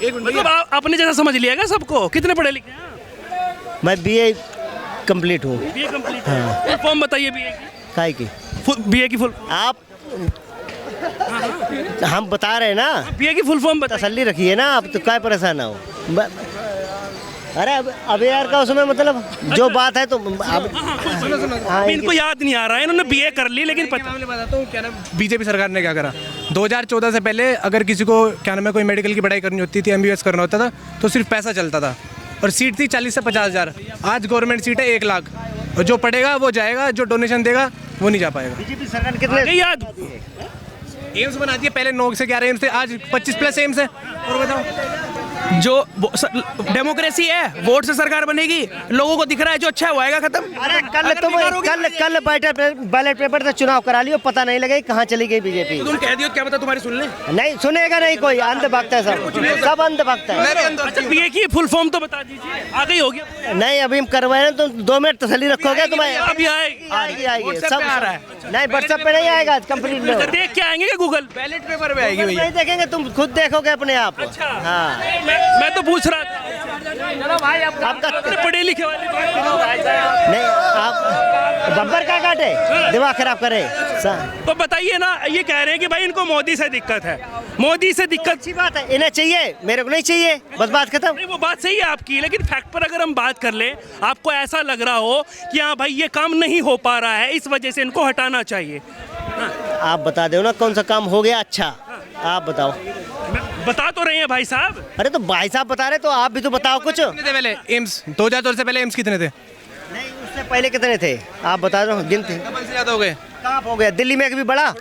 एक मिनट मतलब आप अपने जैसा समझ लिया क्या सबको? कितने पढ़े लिखे हैं? मैं बीए कंप्लीट हूँ। BA complete. फुल फॉर्म बताइए बीए की। काय की बीए की फुल आप हम बता रहे हैं ना, बीए की फुल फॉर्म बताइए। तसल्ली रखिए ना, आप तो काय परेशान हो। अरे अब यार का उसमें मतलब जो बात है तो अब हाँ, इनको याद नहीं आ रहा है, इन्होंने बीए कर ली लेकिन पता मैं बताता हूँ क्या नाम बीजेपी सरकार ने क्या करा। 2014 से पहले अगर किसी को क्या नाम है कोई मेडिकल की पढ़ाई करनी होती थी, एमबीबीएस करना होता था, तो सिर्फ पैसा चलता था और सीट थी 40 से 50 हज़ार। आज गवर्नमेंट सीट है 1 लाख और जो पढ़ेगा वो जाएगा, जो डोनेशन देगा वो नहीं जा पाएगा। बीजेपी सरकार कितने याद एम्स बना दिए, पहले 9 से 11 एम्स थे, आज 25 प्लस एम्स है। और बताओ जो डेमोक्रेसी है, वोट से सरकार बनेगी, लोगों को दिख रहा है जो अच्छा है वो आएगा, खत्म। अरे कल बैलेट पेपर से चुनाव करा लियो, पता नहीं लगे कहाँ चली गई बीजेपी। तुम कह दियो, क्या पता तुम्हारी सुन ले। नहीं सुनेगा नहीं कोई, अंध भक्त है सब अंध भक्त है। अच्छा बीए की फुल फॉर्म तो बता दीजिए, आ गई होगी। नहीं अभी हम करवाए तो 2 मिनट तसल्ली रखोगे तुम्हें अभी आएगी। आएगी सब आ रहा है। नहीं व्हाट्सएप पे नहीं आएगा कंप्लीट में, देख के आएंगे क्या गूगल? बैलेट पेपर पे आएगी भैया। नहीं देखेंगे, तुम खुद देखोगे अपने आप। हाँ मैं तो पूछ रहा था आपका पढ़े लिखे वाले नहीं, आप बब्बर का काटे दिमाग खराब करे। तो बताइए ना, ये कह रहे हैं कि भाई इनको मोदी से दिक्कत है, मोदी से दिक्कत। अच्छी बात है, इन्हें चाहिए, मेरे को नहीं चाहिए, बस बात खत्म। नहीं वो बात सही है आपकी, लेकिन फैक्ट पर अगर हम बात कर लें, आपको ऐसा लग रहा हो कि हाँ भाई ये काम नहीं हो पा रहा है, इस वजह से इनको हटाना चाहिए। आप बता दो ना कौन सा काम हो गया अच्छा, आप बताओ। बता तो रहे हैं भाई साहब। अरे तो भाई साहब बता रहे तो आप भी तो बताओ कुछ। कितने थे पहले एम्स? 2014 से पहले एम्स कितने थे? नहीं उससे पहले कितने थे आप बता दो, गिनते डबल से ज़्यादा हो गए। कहाँ हो गया? दिल्ली में एक भी बड़ा है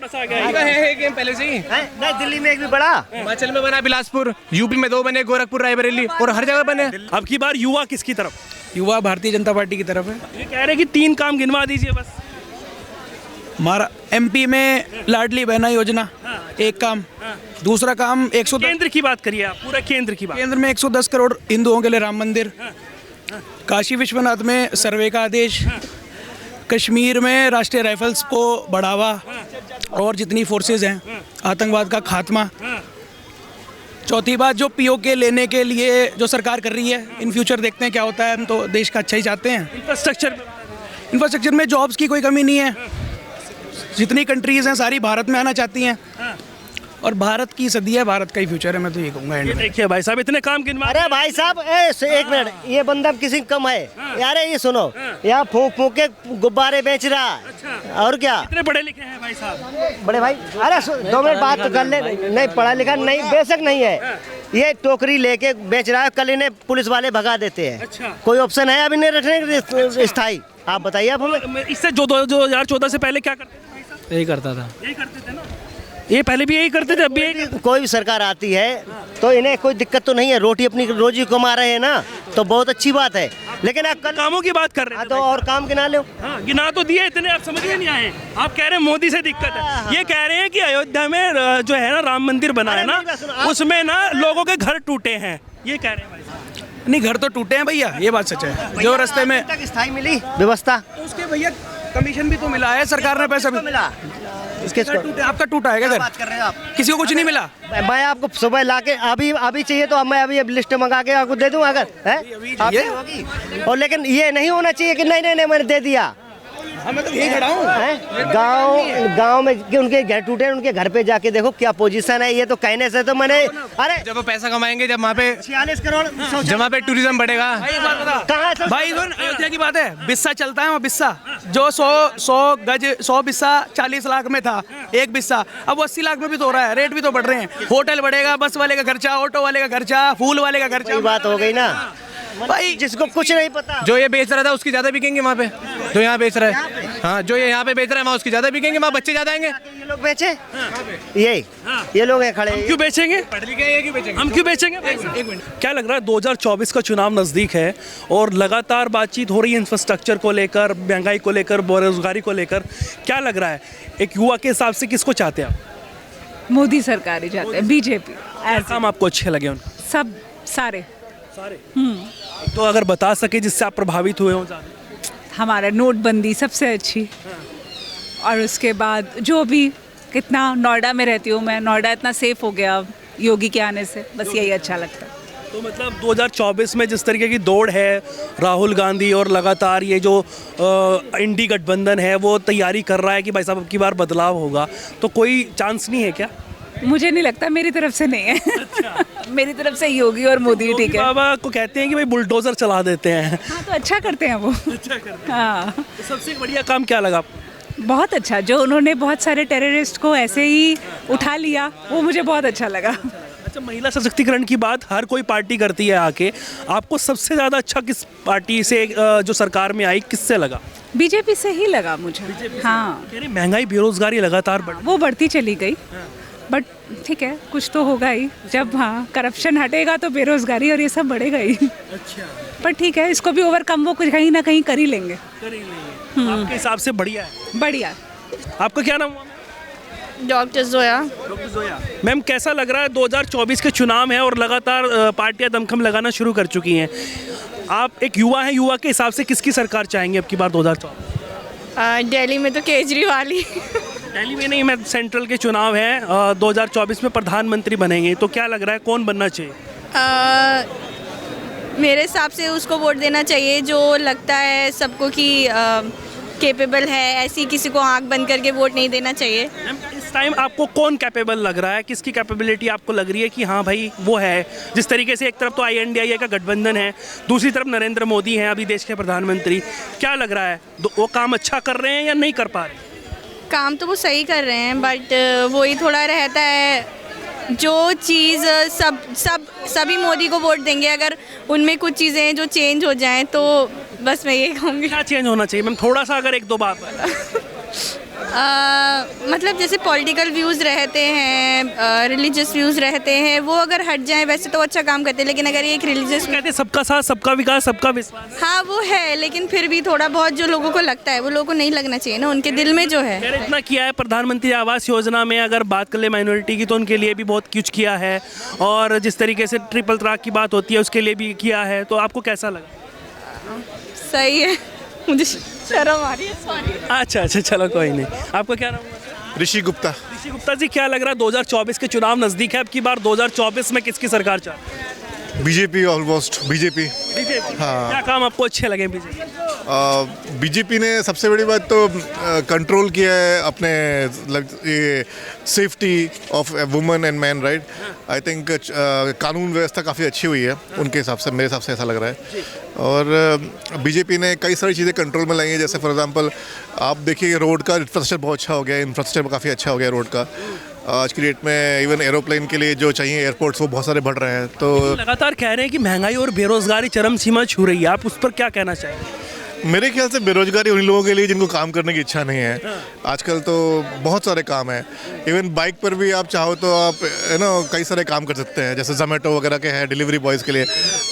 एक पहले से ही है? नहीं दिल्ली में एक भी बड़ा। हिमाचल में बना बिलासपुर, यूपी में 2 बने, गोरखपुर, रायबरेली, और हर जगह बने। अब की बार युवा किसकी तरफ? युवा भारतीय जनता पार्टी की तरफ है। ये कह रहे हैं कि 3 काम गिनवा दीजिए बस। हमारा एमपी में लाडली बहना योजना एक काम, दूसरा काम 110 केंद्र की बात करिए आप, पूरा केंद्र की बात। केंद्र में 110 करोड़ हिंदुओं के लिए राम मंदिर, काशी विश्वनाथ में सर्वे का आदेश, कश्मीर में राष्ट्रीय राइफल्स को बढ़ावा और जितनी फोर्सेज हैं आतंकवाद का खात्मा। चौथी बात जो पीओके लेने के लिए जो सरकार कर रही है, इन फ्यूचर देखते हैं क्या होता है, हम तो देश का अच्छा ही चाहते हैं। इंफ्रास्ट्रक्चर में जॉब्स की कोई कमी नहीं है, जितनी कंट्रीज़ हैं सारी भारत में आना चाहती हैं और भारत की सदी है, भारत का ही फ्यूचर है, मैं तो ये कहूँगा। एंड में देखिए भाई साहब इतने काम गिनवा। अरे भाई साहब एक मिनट, ये बंदा किसी कम है यार, ये सुनो यहाँ फूंक फूंक के गुब्बारे बेच रहा है और क्या। कितने पढ़े लिखे हैं भाई साहब? बड़े भाई अरे 2 मिनट बात तो कर ले। नहीं पढ़ा लिखा नहीं, बेशक नहीं है, ये टोकरी लेके बेच रहा है, कल इन्हें पुलिस वाले भगा देते हैं। अच्छा। कोई ऑप्शन है अब इन्हें रखने के स्थायी? आप बताइए आप हमें। इससे जो 2014 से पहले क्या करते थे? यही करता था, यही करते थे ना, ये पहले भी यही करते थे, अब भी यही। कोई भी सरकार आती है तो इन्हें कोई दिक्कत तो नहीं है, रोटी अपनी रोजी कमा रहे हैं ना, तो बहुत अच्छी बात है। लेकिन आप कल कामों की बात कर रहे हाँ थे तो और काम गिना लो। हाँ, गिना तो दिए इतने, आप समझ में नहीं आए। आप कह रहे हैं मोदी से दिक्कत है, ये कह रहे हैं कि अयोध्या में जो है ना राम मंदिर बना है ना, उसमें ना लोगों के घर टूटे हैं, ये कह रहे हैं भाई साहब। नहीं घर तो टूटे हैं भैया, ये बात सच है। जो रास्ते में तक स्थायी मिली व्यवस्था, उसके भैया कमीशन भी तो मिला है, सरकार ने पैसा भी मिला। इसके आपका टूटा है क्या घर? बात कर रहे हैं आप? किसी को कुछ नहीं मिला? मैं आपको सुबह लाके अभी चाहिए तो मैं अभी लिस्ट मंगा के आपको दे दूं अगर है ये होगी। और लेकिन ये नहीं होना चाहिए कि नहीं मैंने दे दिया। मैं तो यही खड़ा हूँ। गांव में कि उनके घर टूटे, उनके घर पे जाके देखो क्या पोजीशन है। ये तो कहने से तो मैंने अरे जब वो पैसा कमाएंगे, जब वहाँ पे 46 करोड़ जब वहाँ पे टूरिज्म बढ़ेगा। कहाँ भाई सुन, अयोध्या की बात है, बिस्सा चलता है वहाँ, बिस्सा जो 100 गज 100 बिस्सा 40 लाख में था एक बिस्सा, अब वो 80 लाख में भी तो हो रहा है, रेट भी तो बढ़ रहे हैं। होटल बढ़ेगा, बस वाले का खर्चा, ऑटो वाले का खर्चा, फूल वाले का खर्चा। बात हो गई ना भाई, जिसको कुछ नहीं पता। जो ये बेच रहा था उसकी ज्यादा बिकेंगे वहाँ पे, जो यहाँ बेच रहा है। हाँ, जो ये यहाँ पे बेच रहा है वहाँ उसकी ज्यादा बिकेंगे, वहाँ बच्चे ज्यादा आएंगे। ये लोग बेचे, ये लोग हैं खड़े। क्यों बेचेंगे? हम क्यों बेचेंगे? एक मिनट, क्या लग रहा है 2024 का चुनाव नज़दीक है और लगातार बातचीत हो रही है इंफ्रास्ट्रक्चर को लेकर, महंगाई को लेकर, बेरोजगारी को लेकर। क्या लग रहा है एक युवा के हिसाब से किसको चाहते हैं आप? मोदी सरकार ही चाहते हैं, बीजेपी। काम आपको अच्छे लगे उनके? सब सारे तो अगर बता सके जिससे आप प्रभावित हुए हो ज़्यादा? हमारा नोटबंदी सबसे अच्छी, और उसके बाद जो भी कितना, नोएडा में रहती हूँ मैं, नोएडा इतना सेफ हो गया, योगी के आने से, बस यही अच्छा लगता है। तो मतलब 2024 में जिस तरीके की दौड़ है, राहुल गांधी और लगातार ये जो इंडी गठबंधन है वो तैयारी कर रहा है कि भाई साहब अब की बार बदलाव होगा, तो कोई चांस नहीं है क्या? मुझे नहीं लगता, मेरी तरफ से नहीं है। मेरी तरफ से योगी और मोदी ठीक है। बाबा को कहते हैं कि भाई बुलडोजर चला देते हैं। हाँ तो अच्छा करते हैं वो। अच्छा करते हैं। हाँ तो सबसे बढ़िया काम क्या लगा आपको? बहुत अच्छा, जो उन्होंने बहुत सारे टेररिस्ट को ऐसे ही उठा लिया, वो मुझे बहुत अच्छा लगा। अच्छा, महिला सशक्तिकरण की बात हर कोई पार्टी करती है आके, आपको सबसे ज़्यादा अच्छा किस पार्टी से जो सरकार में आई किससे लगा? बीजेपी से ही लगा मुझे। हाँ कह रहे महंगाई बेरोजगारी लगातार बढ़ वो बढ़ती चली गई, बट ठीक है, कुछ तो होगा ही। जब हाँ करप्शन हटेगा तो बेरोजगारी और ये सब बढ़ेगा ही। अच्छा, पर ठीक है, इसको भी ओवरकम वो कुछ कहीं ना कहीं कर ही लेंगे। आपके हिसाब से बढ़िया है? बढ़िया। आपका क्या नाम हुआ? Doctor Zoya. Doctor Zoya. Ma'am, कैसा लग रहा है 2024 के चुनाव हैं और लगातार पार्टियां दमखम लगाना शुरू कर चुकी हैं, आप एक युवा हैं, युवा के हिसाब से किसकी सरकार चाहेंगे अब की बार 2024? दिल्ली में तो केजरीवाल ही। दिल्ली में नहीं, मैं सेंट्रल के चुनाव हैं, 2024 में प्रधानमंत्री बनेंगे, तो क्या लग रहा है कौन बनना चाहिए? मेरे हिसाब से उसको वोट देना चाहिए जो लगता है सबको कि कैपेबल है, ऐसी किसी को आंख बंद करके वोट नहीं देना चाहिए। मैम, इस टाइम आपको कौन कैपेबल लग रहा है, किसकी कैपेबिलिटी आपको लग रही है कि हाँ भाई वो है? जिस तरीके से एक तरफ तो INDIA का गठबंधन है, दूसरी तरफ नरेंद्र मोदी हैं अभी देश के प्रधानमंत्री, क्या लग रहा है वो काम अच्छा कर रहे हैं या नहीं कर पा रहे? काम तो वो सही कर रहे हैं, बट वही थोड़ा रहता है, जो चीज़ सभी मोदी को वोट देंगे, अगर उनमें कुछ चीज़ें जो चेंज हो जाएं तो बस मैं ये कहूँगी। क्या चेंज होना चाहिए मैम, थोड़ा सा अगर एक दो बात? मतलब जैसे पॉलिटिकल व्यूज़ रहते हैं, रिलीजियस व्यूज़ रहते हैं, वो अगर हट जाएं वैसे तो अच्छा काम करते हैं, लेकिन अगर ये एक रिलीजियस कहते हैं सबका साथ सबका विकास सबका विश्वास। हाँ वो है, लेकिन फिर भी थोड़ा बहुत जो लोगों को लगता है वो लोगों को नहीं लगना चाहिए ना, उनके दिल में जो है। इतना किया है प्रधानमंत्री आवास योजना में, अगर बात कर ले माइनॉरिटी की तो उनके लिए भी बहुत कुछ किया है, और जिस तरीके से ट्रिपल तलाक की बात होती है उसके लिए भी किया है, तो आपको कैसा लगा? सही है, मुझे शर्म आ रही है, सॉरी। अच्छा, चलो कोई नहीं। आपका क्या नाम हुआ? ऋषि गुप्ता। ऋषि गुप्ता जी, क्या लग रहा है 2024 के चुनाव नज़दीक है, अब की बार 2024 में किसकी सरकार चाहते? BJP, almost BJP. हाँ। क्या काम आपको अच्छे लगे बीजेपी? बीजेपी ने सबसे बड़ी बात तो कंट्रोल किया है अपने ये safety of women and man, right. I think कानून व्यवस्था काफ़ी अच्छी हुई है उनके हिसाब से, मेरे हिसाब से ऐसा लग रहा है। और बीजेपी ने कई सारी चीज़ें कंट्रोल में लाई हैं, जैसे फॉर एग्जांपल आप देखिए रोड का इंफ्रास्ट्रक्चर बहुत अच्छा हो गया, इंफ्रास्ट्रक्चर काफ़ी अच्छा हो गया रोड का। आज की डेट में इवन एरोप्लेन के लिए जो चाहिए एयरपोर्ट्स वो बहुत सारे बढ़ रहे हैं। तो लगातार कह रहे हैं कि महंगाई और बेरोजगारी चरम सीमा छू रही है, आप उस पर क्या कहना चाहेंगे? मेरे ख्याल से बेरोजगारी उन लोगों के लिए जिनको काम करने की इच्छा नहीं है। आजकल तो बहुत सारे काम हैं, इवन बाइक पर भी आप चाहो तो आप कई सारे काम कर सकते हैं, जैसे जोमेटो वगैरह के हैं डिलीवरी बॉयज़ के लिए।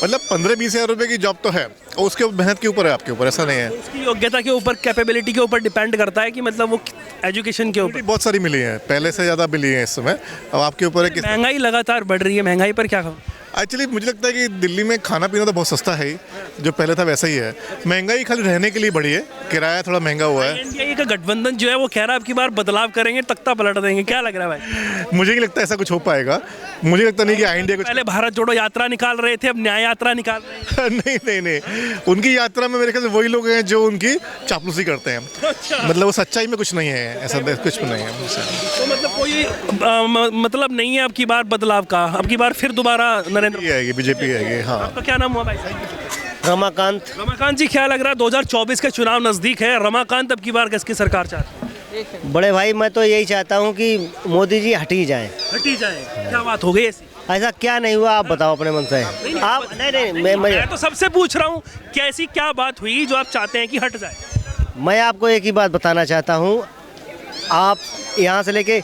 मतलब 15-20 हज़ार रुपये की जॉब तो है, और उसके मेहनत के ऊपर है, आपके ऊपर ऐसा नहीं है। उसकी योग्यता के ऊपर, कैपेबिलिटी के ऊपर डिपेंड करता है कि मतलब वो एजुकेशन के ऊपर। बहुत सारी मिली है, पहले से ज़्यादा मिली है इस समय। अब आपके ऊपर है कि महंगाई लगातार बढ़ रही है, महंगाई पर क्या कहूँ? एक्चुअली मुझे लगता है कि दिल्ली में खाना पीना तो बहुत सस्ता है ही, जो पहले था वैसा ही है। महंगाई खाली रहने के लिए बढ़ी है, किराया थोड़ा महंगा हुआ है। INDIA का गठबंधन जो है वो कह रहा है अब की बार बदलाव करेंगे, तख्ता पलट देंगे, क्या लग रहा है भाई? मुझे नहीं लगता ऐसा कुछ हो पाएगा। मुझे लगता नहीं कि INDIA कुछ पहले भारत जोड़ो यात्रा निकाल रहे थे, अब न्याय यात्रा निकाल रहे हैं। नहीं, उनकी यात्रा में मेरे ख्याल से वही लोग हैं जो उनकी चापलूसी करते हैं। मतलब वो सच्चाई में कुछ नहीं है, ऐसा कुछ भी नहीं है। तो मतलब कोई मतलब नहीं है अब की बार बदलाव का, अब की बार फिर दोबारा नरेंद्र आएगी, बीजेपी आएगी। हाँ। आपका क्या नाम हुआ भाई? रमाकांत। रमाकांत जी, क्या लग रहा है 2024 के चुनाव नजदीक है, रमाकांत अब की बार किसकी सरकार चाहते हैं? बड़े भाई मैं तो यही चाहता हूँ कि मोदी जी हट ही जाएं। हटी जाए, क्या बात हो गई ऐसी? ऐसा क्या नहीं हुआ, आप बताओ अपने मन से। आप नहीं, मैं तो सबसे पूछ रहा हूँ कि ऐसी क्या बात हुई जो आप चाहते हैं कि हट जाए? मैं आपको एक ही बात बताना चाहता हूँ, आप यहाँ से लेके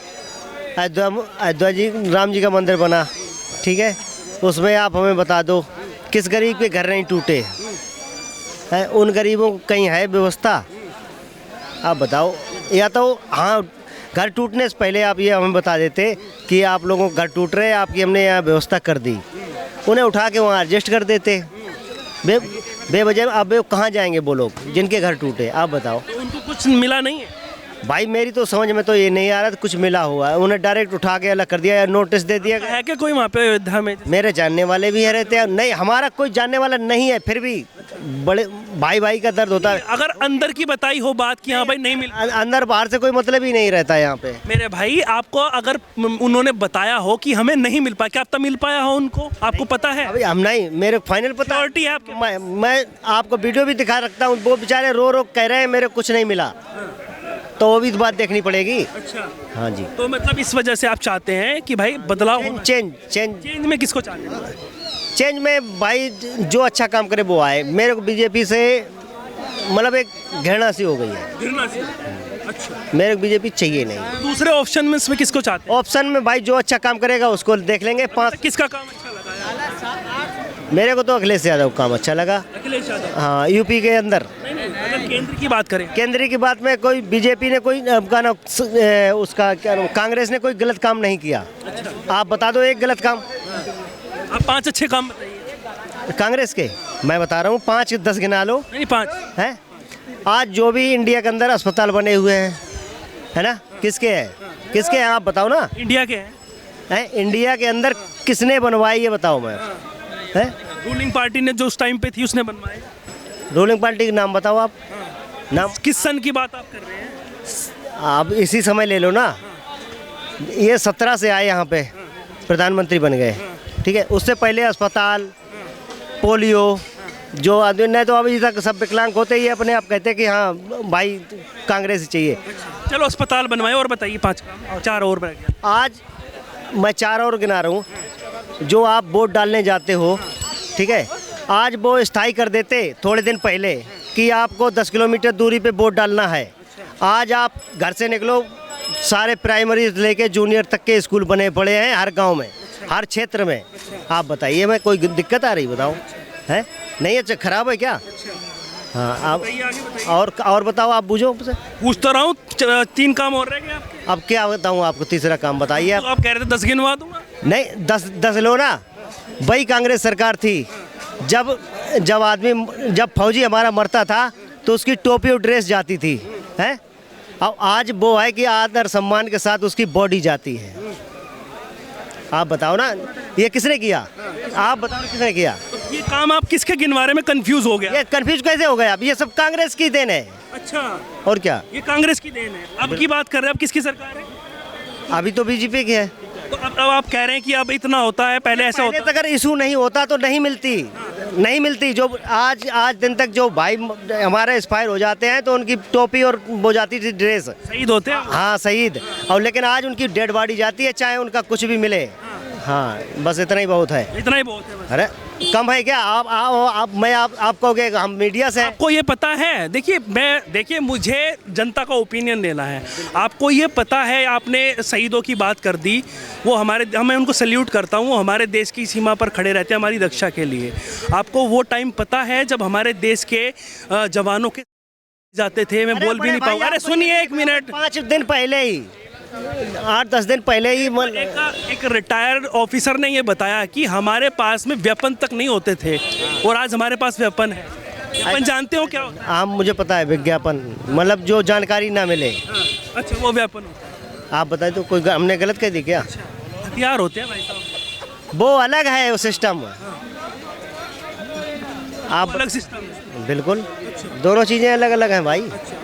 अयोध्या जी राम जी का मंदिर बना, ठीक है, उसमें आप हमें बता दो किस गरीब के घर नहीं टूटे हैं, उन गरीबों को कहीं है व्यवस्था? आप बताओ। या तो हाँ, घर टूटने से पहले आप ये हमें बता देते कि आप लोगों को घर टूट रहे हैं, आपकी हमने यहाँ व्यवस्था कर दी, उन्हें उठा के वहाँ एडजस्ट कर देते। बेवजह अब कहाँ जाएंगे वो लोग जिनके घर टूटे, आप बताओ। तो उनको कुछ मिला नहीं है? भाई मेरी तो समझ में तो ये नहीं आ रहा था, कुछ मिला हुआ है, उन्हें डायरेक्ट उठा के अलग कर दिया या नोटिस दे दिया। है कि कोई वहाँ पे अयोध्या में? मेरे जानने वाले भी है रहते हैं, नहीं हमारा कोई जानने वाला नहीं है, फिर भी बड़े भाई भाई का दर्द होता है। अगर अंदर की बताई हो बात कि हाँ भाई नहीं मिल, अंदर बाहर से कोई मतलब ही नहीं रहता यहाँ पे। मेरे भाई आपको अगर उन्होंने बताया हो कि हमें नहीं मिल पाया, क्या अब तक मिल पाया हो उनको? आपको पता है? अभी हम नहीं, मेरे फाइनल पता Surety है आपके? मैं आपको वीडियो भी दिखा रखता हूँ, वो बेचारे रो रो कह रहे हैं मेरे कुछ नहीं मिला, तो वो भी बात देखनी पड़ेगी। अच्छा, हाँ जी। तो मतलब इस वजह से आप चाहते हैं कि भाई बदलाव होना। चेंज चेंज चेंज में किसको चाहते हैं? चेंज में भाई जो अच्छा काम करे वो आए। मेरे को बीजेपी से मतलब एक घृणा सी हो गई है, घृणा से? अच्छा, मेरे को बीजेपी चाहिए नहीं। दूसरे ऑप्शन में इसमें किसको चाहते हैं? ऑप्शन में भाई जो अच्छा काम करेगा उसको देख लेंगे। 5 किसका काम अच्छा लगा यार? मेरे को तो अखिलेश यादव काम अच्छा लगा। अखिलेश यादव? हाँ, यूपी के अंदर। नहीं, अगर केंद्र की बात करें, केंद्र की बात में कोई बीजेपी ने कोई उसका क्या नाम, कांग्रेस ने कोई गलत काम नहीं किया। आप बता दो एक गलत काम आप 5 अच्छे काम बताइए। कांग्रेस के, मैं बता रहा हूँ 5-10 गिना लो। नहीं 5 हैं आज जो भी इंडिया के अंदर अस्पताल बने हुए हैं, है ना, किसके हैं, किसके हैं आप बताओ ना। इंडिया के हैं। इंडिया के अंदर किसने बनवाई ये बताओ मैं। हैं रूलिंग पार्टी ने जो उस टाइम पे थी उसने बनवाए। रूलिंग पार्टी का नाम बताओ आप। नाम किस सन की बात आप कर रहे हैं? आप इसी समय ले लो ना। ये 17 से आए यहाँ पे, प्रधानमंत्री बन गए, ठीक है। उससे पहले अस्पताल, पोलियो, जो आदमी नहीं तो अभी तक सब विकलांग होते ही अपने आप कहते हैं कि हाँ भाई कांग्रेस ही चाहिए। चलो अस्पताल बनवाए, और बताइए 5 काम, 4 और रह गया। आज मैं 4 और गिना रहा हूँ। जो आप वोट डालने जाते हो, ठीक है, आज वो स्थायी कर देते थोड़े दिन पहले कि आपको 10 किलोमीटर दूरी पे वोट डालना है। आज आप घर से निकलो, सारे प्राइमरी से लेके जूनियर तक के स्कूल बने पड़े हैं हर गांव में, हर क्षेत्र में। आप बताइए, मैं कोई दिक्कत आ रही बताओ है? नहीं अच्छा खराब है क्या? हाँ आप और बताओ, आप बूझो मुझसे। पूछ तो रहा हूँ, 3 काम और रह गए आपके। अब क्या बताऊँ आपको, तीसरा काम बताइए आप। तो आप कह रहे थे 10 गिनवा दूंगा। नहीं 10 लो ना। वही कांग्रेस सरकार थी जब फौजी हमारा मरता था तो उसकी टोपी और ड्रेस जाती थी, हैं? अब आज वो है कि आदर सम्मान के साथ उसकी बॉडी जाती है। आप बताओ ना, ये किसने किया? आप बताओ किसने किया? ये काम आप किसके गिनवारे में कंफ्यूज हो गया? ये कंफ्यूज कैसे हो गए आप? ये सब कांग्रेस की देन है। अच्छा, और क्या? ये कांग्रेस की देन है। अब की बात कर रहे हैं, अब किसकी सरकार है? अभी तो बीजेपी की है। तो अब आप कह रहे हैं कि अब इतना होता है, पहले ऐसा पहले होता। अगर इशू नहीं होता तो नहीं मिलती। जो आज दिन तक जो भाई हमारे एक्सपायर हो जाते हैं तो उनकी टोपी और वो जाती थी ड्रेस, शहीद होते हैं। हाँ शहीद, और लेकिन आज उनकी डेड बॉडी जाती है, चाहे उनका कुछ भी मिले। हाँ बस इतना ही बहुत है। इतना ही बहुत है बस। अरे कम है क्या? आप कहोगे हम मीडिया से। आपको ये पता है, देखिए मुझे जनता का ओपिनियन देना है। आपको ये पता है, आपने शहीदों की बात कर दी, वो मैं उनको सल्यूट करता हूँ, वो हमारे देश की सीमा पर खड़े रहते हैं हमारी रक्षा के लिए। आपको वो टाइम पता है जब हमारे देश के जवानों के जाते थे, मैं बोल भी नहीं पाऊंगा। अरे सुनिए 1 मिनट। 5 दिन पहले ही, 8-10 दिन पहले ही एक रिटायर्ड ऑफिसर ने ये बताया कि हमारे पास में वेपन तक नहीं होते थे और आज हमारे पास वेपन है। वेपन जानते हो क्या होता है? हाँ मुझे पता है, विज्ञापन मतलब जो जानकारी ना मिले। अच्छा, वो वेपन होता है। आप बताए तो कोई हमने गलत कह दी क्या? हथियार होते हैं भाई साहब, वो अलग है वो सिस्टम। आप अलग सिस्टम है। बिल्कुल, दोनों चीज़ें अलग अलग हैं भाई।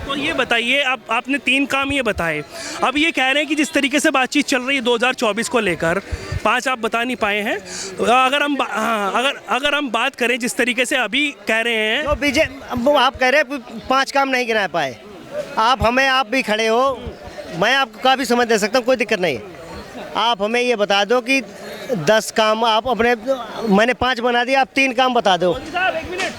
तो ये बताइए, आपने 3 काम ये बताए, अब ये कह रहे हैं कि जिस तरीके से बातचीत चल रही है 2024 को लेकर, 5 आप बता नहीं पाए हैं। तो अगर हम बात करें जिस तरीके से अभी कह रहे हैं, तो आप कह रहे हैं 5 काम नहीं गिना पाए। आप भी खड़े हो, मैं आपका भी समझ दे सकता हूँ, कोई दिक्कत नहीं। आप हमें ये बता दो कि 10 काम आप अपने, मैंने 5 बना दिया, आप 3 काम बता दो। एक मिनट।